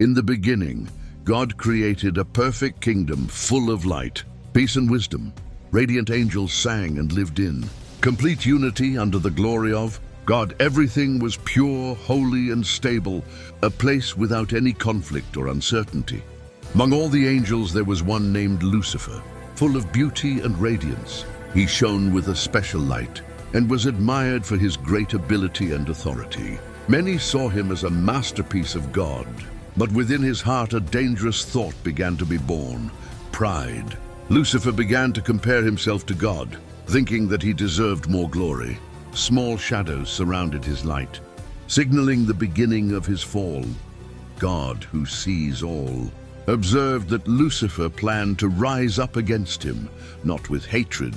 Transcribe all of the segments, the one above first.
In the beginning, God created a perfect kingdom full of light, peace and wisdom. Radiant angels sang and lived in complete unity under the glory of God. Everything was pure, holy, and stable, a place without any conflict or uncertainty. Among all the angels there was one named Lucifer, full of beauty and radiance. He shone with a special light and was admired for his great ability and authority. Many saw him as a masterpiece of God, but within his heart a dangerous thought began to be born: pride. Lucifer began to compare himself to God, thinking that he deserved more glory. Small shadows surrounded his light, signaling the beginning of his fall. God, who sees all, observed that Lucifer planned to rise up against him, not with hatred,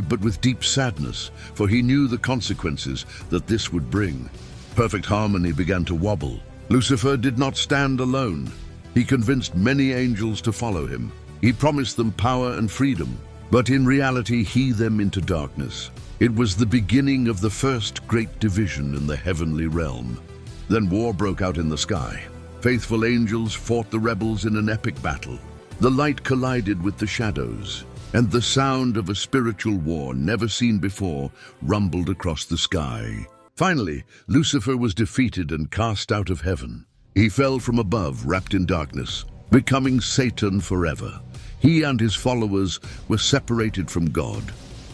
but with deep sadness, for he knew the consequences that this would bring. Perfect harmony began to wobble. Lucifer did not stand alone. He convinced many angels to follow him. He promised them power and freedom, but in reality he them into darkness. It was the beginning of the first great division in the heavenly realm. Then war broke out in the sky. Faithful angels fought the rebels in an epic battle. The light collided with the shadows, and the sound of a spiritual war never seen before rumbled across the sky. Finally, Lucifer was defeated and cast out of heaven. He fell from above, wrapped in darkness, becoming Satan forever. He and his followers were separated from God,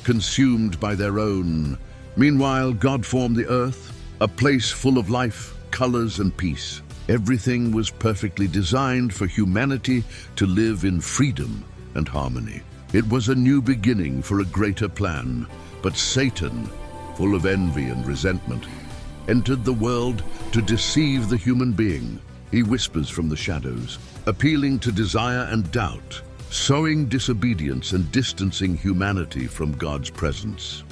consumed by their own. Meanwhile, God formed the earth, a place full of life, colors, and peace. Everything was perfectly designed for humanity to live in freedom and harmony. It was a new beginning for a greater plan, but Satan, full of envy and resentment, entered the world to deceive the human being. He whispers from the shadows, appealing to desire and doubt, sowing disobedience and distancing humanity from God's presence.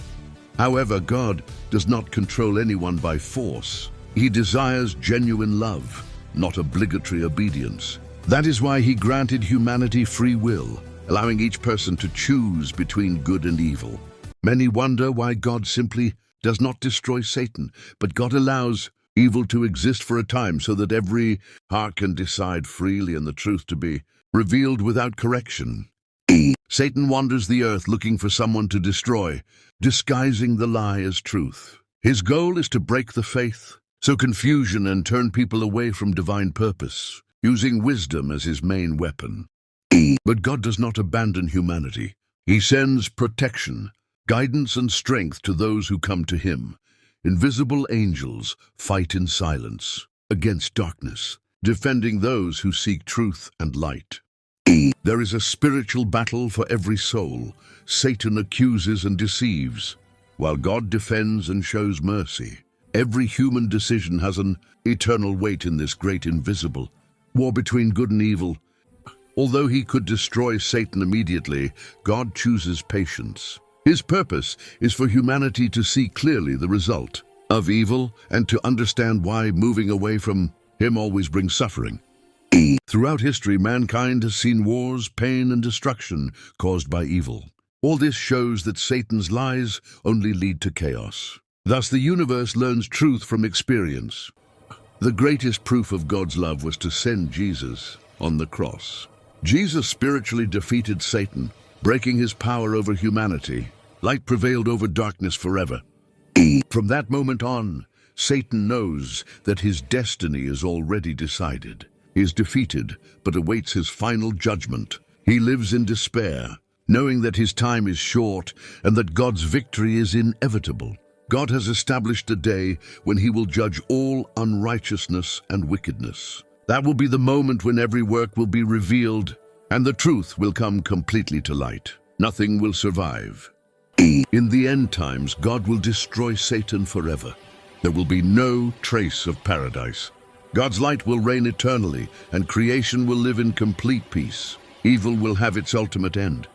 However, God does not control anyone by force. He desires genuine love, not obligatory obedience. That is why he granted humanity free will, allowing each person to choose between good and evil. Many wonder why God simply does not destroy Satan, but God allows evil to exist for a time so that every heart can decide freely and the truth to be revealed without correction. Satan wanders the earth looking for someone to destroy, disguising the lie as truth. His goal is to break the faith, sow confusion, and turn people away from divine purpose, using wisdom as his main weapon. But God does not abandon humanity. He sends protection, guidance, and strength to those who come to him. Invisible angels fight in silence against darkness, defending those who seek truth and light. There is a spiritual battle for every soul. Satan accuses and deceives, while God defends and shows mercy. Every human decision has an eternal weight in this great invisible war between good and evil. Although he could destroy Satan immediately, God chooses patience. His purpose is for humanity to see clearly the result of evil and to understand why moving away from him always brings suffering. Throughout history, mankind has seen wars, pain, and destruction caused by evil. All this shows that Satan's lies only lead to chaos. Thus, the universe learns truth from experience. The greatest proof of God's love was to send Jesus on the cross. Jesus spiritually defeated Satan, breaking his power over humanity. Light prevailed over darkness forever. From that moment on, Satan knows that his destiny is already decided. He is defeated, but awaits his final judgment. He lives in despair, knowing that his time is short and that God's victory is inevitable. God has established a day when he will judge all unrighteousness and wickedness. That will be the moment when every work will be revealed and the truth will come completely to light. Nothing will survive. In the end times, God will destroy Satan forever. There will be no trace of paradise. God's light will reign eternally, and creation will live in complete peace. Evil will have its ultimate end.